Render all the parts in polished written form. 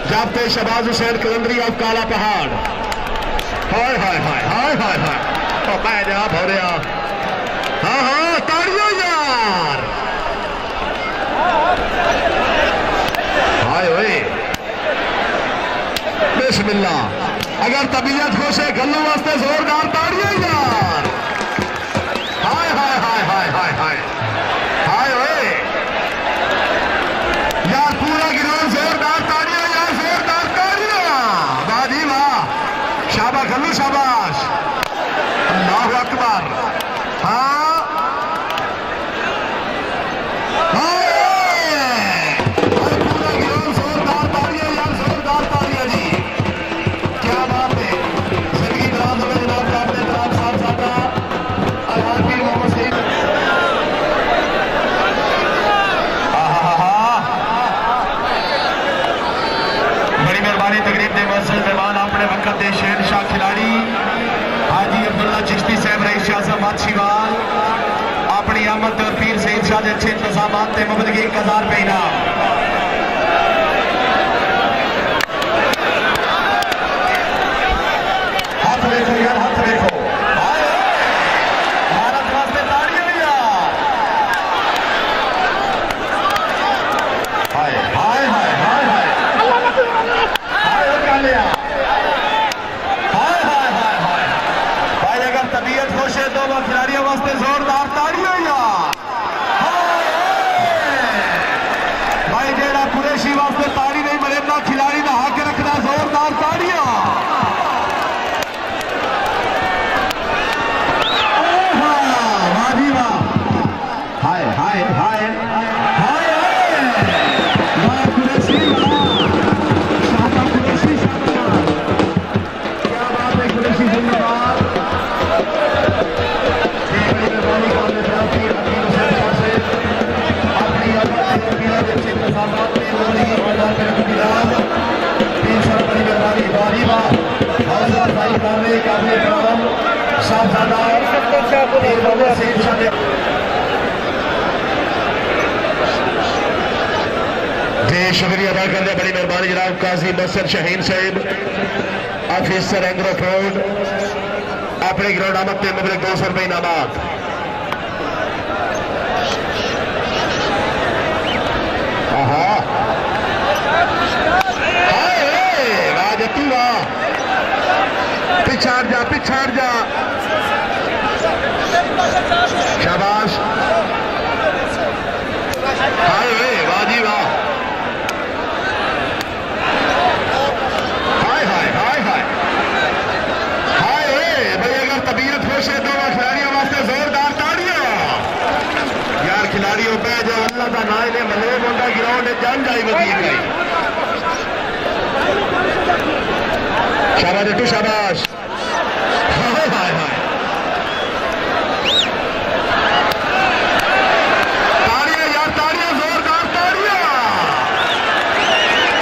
जाते शहबाज हुसैन कलंदरी ऑफ काला पहाड़। हाय हाय हाय हाय हाय हाय तो बह जा भौरिया। हाँ हाँ ताड़ियों यार। हाय ओए बिस्मिल्लाह। अगर तबीयत खुश है गल्लू वास्ते जोरदार ताड़ियों यार। हाय हाय हाय हाय हाय हाय हाय ओए यार पूरा गिरोह जोरदार ताड़ियों यार, जोरदार ताड़ियों। वाह जी वाह, शाबाश गल्लू शाबाश, अल्लाहु अकबर। हाँ शहनशाह खिलाड़ी हाजी अब्दुल्ला चिश्ती साहब रईस शाह बादशीवाल अपनी आमद और पीर सईद शाह के अच्छे इंतजाम से मुबदगी 1000 रुपये इनाम। हाथ देखो यार, हाथ देखो भारत वास्ते ताड़ियों यार। हाय हाय हाय हाय हाय हाय कालिया। तबीयत खुश है तो वह खिलाड़ियों वास्ते जोरदार ताड़ियों यार। भाई जेड़ा कुरैशी वास्ते ताड़ी नहीं मरे ना खिलाड़ी ना हक रखना, जोरदार ताड़ियों। वाह जी वाह, हाय हाय हाय हाय वाह कुरैशी, शाबाश कुरैशी, शाबाश, क्या बात है कुरैशी जिंदाबाद। शुक्रिया अदा करते बड़ी मेहरबानी जनाब काजी बसर शहीन साहब ऑफिसर एंग्रो रोड अपने ग्राउंड आमद के मुबलिक 200 रुपये इनामात। पिछाड़ जा पिछाड़ जा, शाबाश। हाय वाह जी वाह, हाय हाय हाय हाय हाय भाई अगर तबीयत खुश है तो वह खिलाड़ियों वास्ते जोरदार ताड़ियों यार। खिलाड़ियों पे जो अल्लाह का ना इन्हें मले मुंडा ग्राउंड जान जाए वजीर गई। शाबाश टू शाबाश, हाय हाय हाय ताड़ियां यार, ताड़ियां जोरदार ताड़ियां।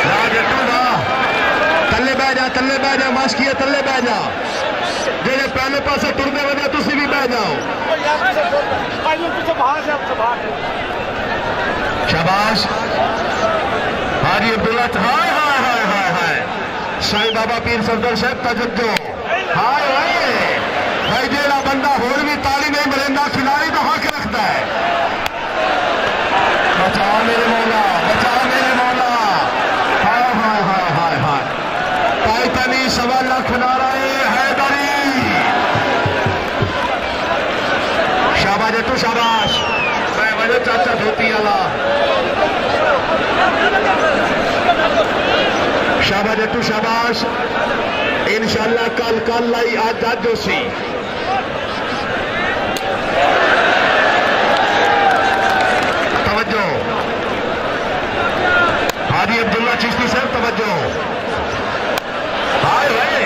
राजटू वाह, तले बह जा, तले बह जा, माशकिया तले बह जा। जेडे पहले पासे टुरदे वजह तुसी भी बह जाओ। शाबाश हाजी अब्दुल्ला, हाय हाय हाय हाय हाय साईं बाबा पीर सफदर साहब तजद्दो। हाय हाय भाई जेड़ा बंदा होर भी ताली नहीं मरेंदा खिलाड़ी तो हक रखता है। बचा मेरे मौला, बचा मेरे मौला। हाय हाय हाय हाय हाय पाइतनी 1.25 लाख नाराए हैदरी। शाबाश टू शाबाश, मैं वजह चाचा धोती आला। शाबाश टू शाबाश, इंशाल्लाह कल कल लाई आज जोशी। तवज्जो हाजी अब्दुल्ला चिश्ती साहब तवज्जो। हाय हाय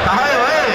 हाय हाय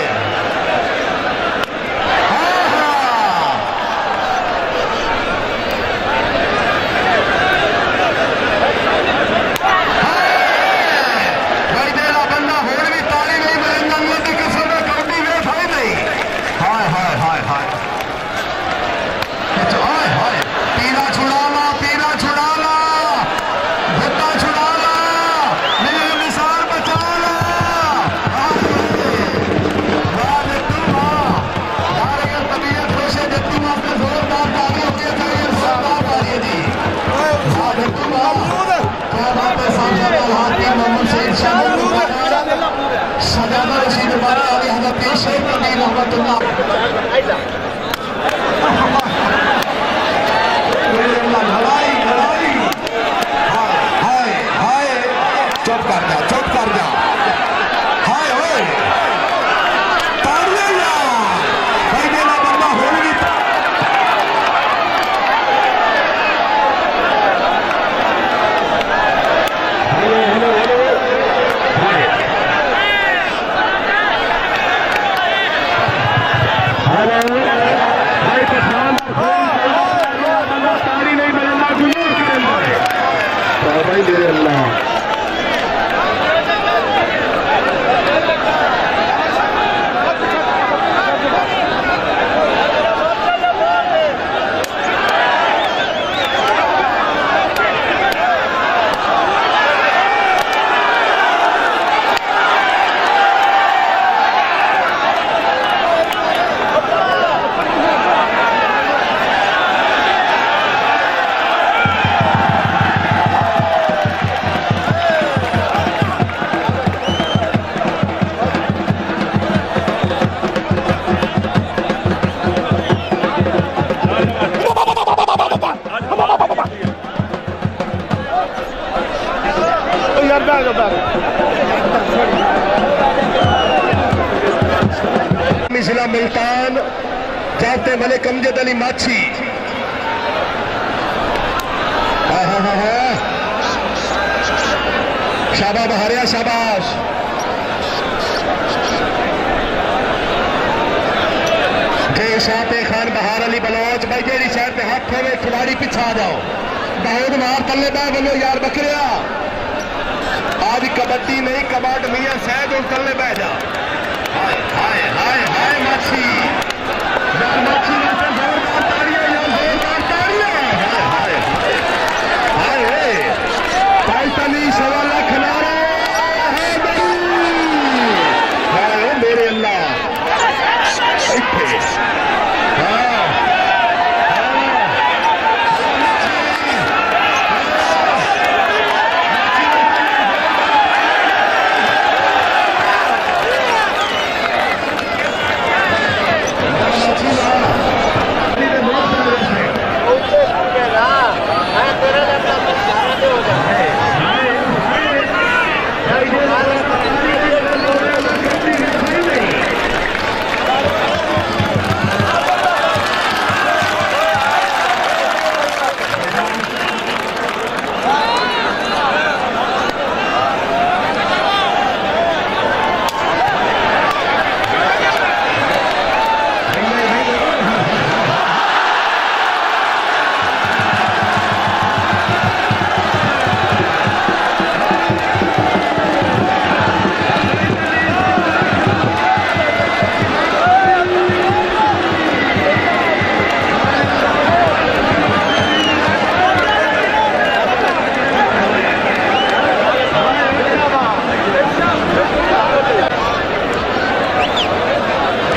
पीर शेख अली रहमतुल्लाह चुप कर जा, चुप कर जा। हाय ओए ताड़ियां यार, भाई मेरा बंदा होल भी ताड़ी नहीं बदलना जुनून के अंदर है भाई मेरे अल्लाह। जिला मुल्तान जाते मलिक अमजद अली माछी। शाबाश बहारिया, शाबाश। जय शाते खान बहार अली बलोच भाई जेरी शहर पे हाथ होवे खिलाड़ी पिछा जाओ। दाऊद मार तले बह बोलो यार बकरिया, आज कबड्डी नहीं कबाट मियां सैद और तले बह जा। हाय हाय हाय हाय माछी यार, माछी जोरदार ताड़ियां यार, जोरदार ताड़ियां। हाय हाय हाय हाय पाइतली सवा लाख नारा है हाय मेरे अल्लाह।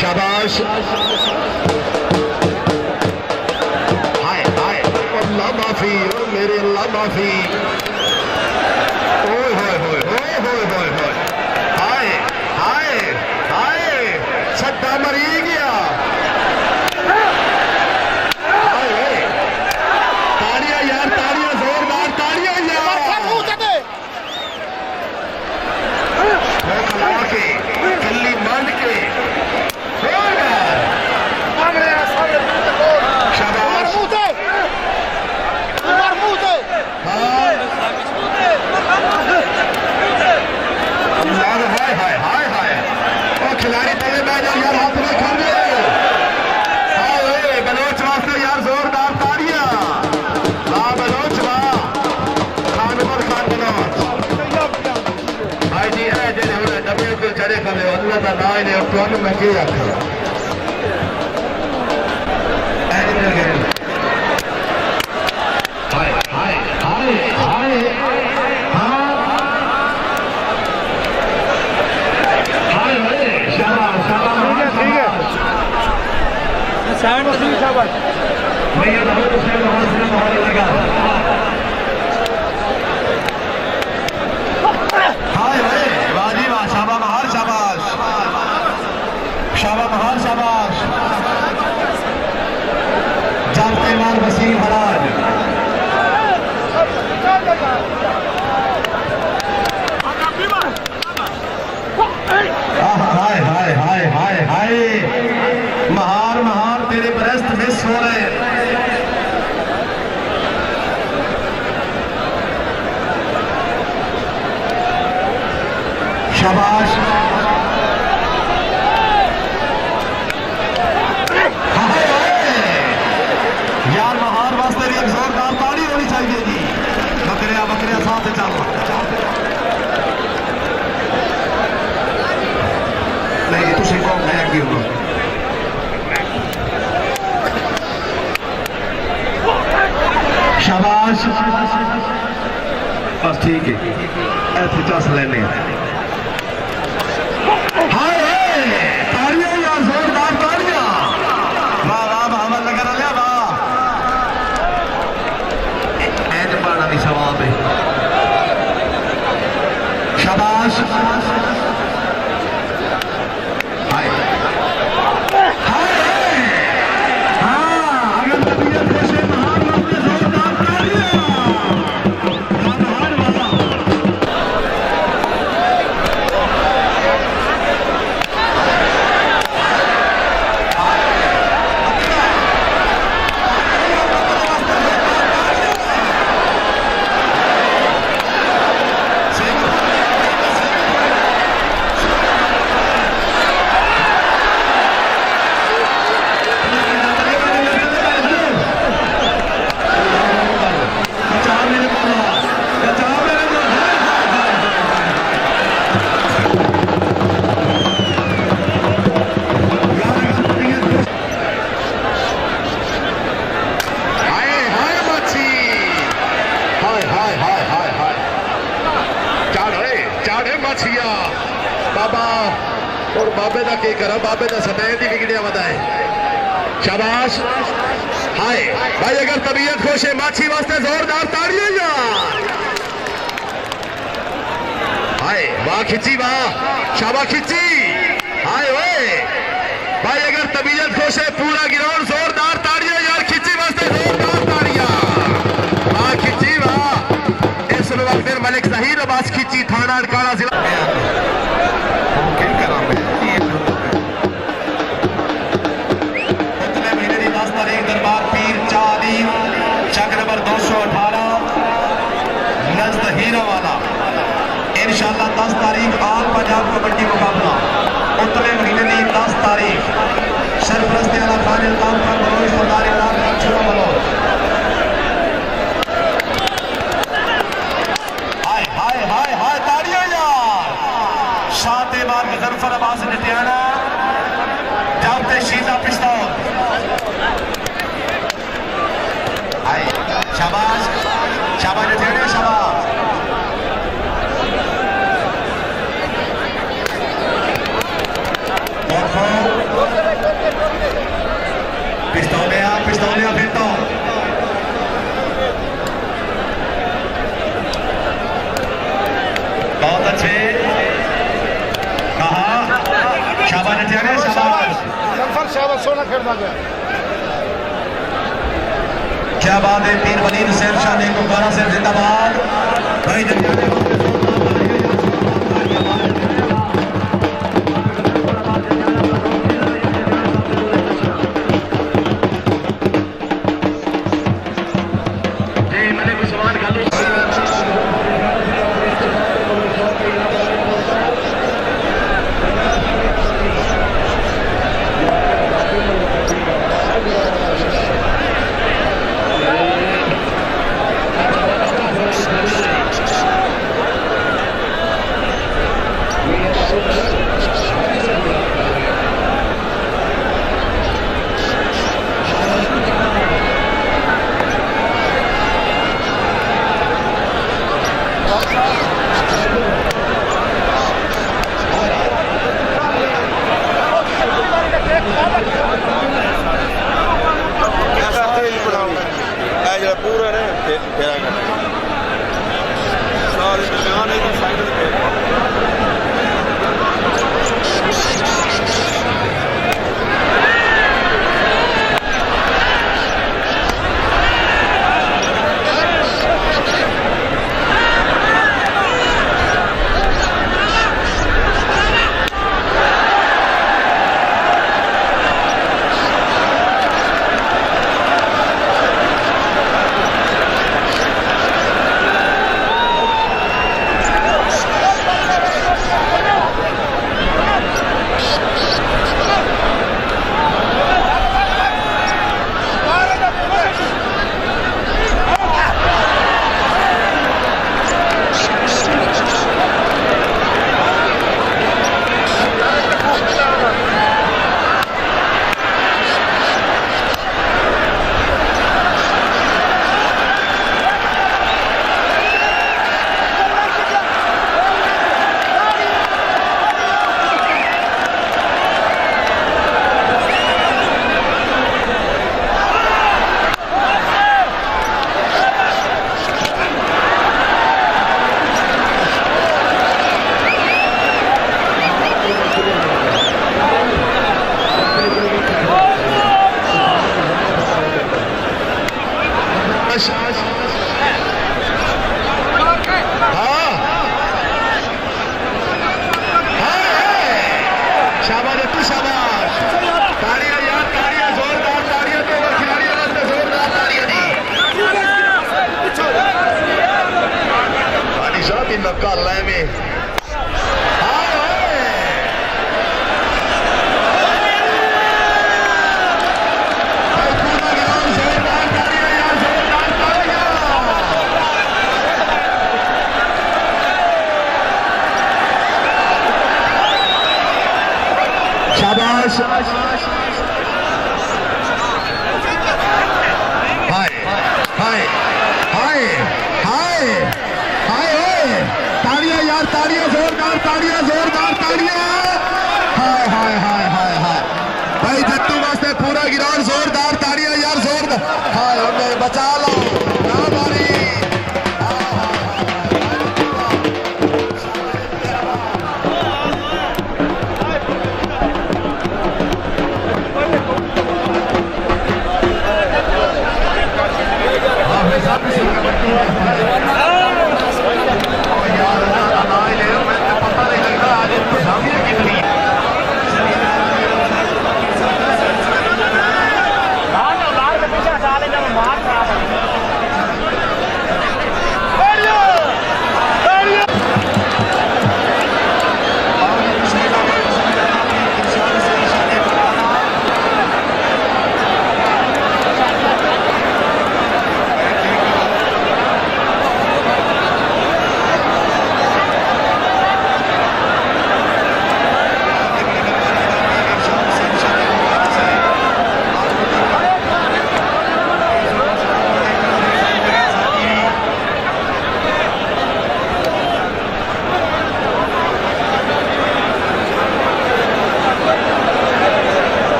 शाबाश। हाय हाय अल्लाह माफी और मेरे अल्लाह माफी। ओए होए होए होए होए होए होए हाय हाय हाय छट्टा मरी गया। हाय ताड़ियां यार, ताड़ियां जोरदार ताड़ियां यार। खिला के गली मांड के खिलाड़ी तले बैठ जाओ यार, हाथ में खा ले बलोच वास्ते यार, जोरदार ताड़ियां। वाह बलोच वाह, खान पर खान बलोच भाई जी है जे डबे को चढ़े करे अल्लाह का नाम ने तो मैं के आखा हाय हाय हाय हाय शाबाश। मैं ये बहुत लगा हाय वाह जी वाह, शाबाश बाहर शाबाश। और बाबे का की करा, बाबे का सटैन ही विगड़िया वधाए। शाबाश। हाय भाई, अगर तबीयत खुश है माछी वास्ते जोरदार ताड़ियां यार। हाय वाह खिंची, वाह शाबाश खिंची। हाय ओए भाई, अगर तबीयत खुश है पूरा ग्राउंड जोरदार ताड़ियां यार, खिंची वास्ते जोरदार ताड़ियां। वाह खिंची वाह। इस वक्त फिर मलिक ज़हीर अब्बास खिंची, थाना अड़काना जिला। उतने महीने की 10 तारीख दरबार पीर चाली चक नंबर 218 नज़द हीरा वाला। इंशाअल्लाह 10 तारीख आल पंजाब कबड्डी मुकाबला उतने महीने की 10 तारीख सरपरस्ती आला खान इल्ताम खान बलोच सरदार इल्ताम खान छुरा बलोच। हाय हाय हाय हाय ताड़ियां यार। शाते बार मुजफ्फर अब्बास नटियाना जाते शीजा पिस्तौल। हाय शाबाश शाबाश नटियाना शाबाश। पिस्तौलिया फिरता बहुत अच्छे कहा। शाबाश नटियाना शाबाश। शाबाश सोना खेलना गया। क्या बात है। पीर वलीद हुसैन शाह ने कुपवारा से जिंदाबाद भाई। पूरा कल में शाबाश। हाय हाय हाय हाय हाय ताड़ियां यार, ताड़ियां जोरदार, ताड़ियां जोरदार, ताड़ियां। बचा लो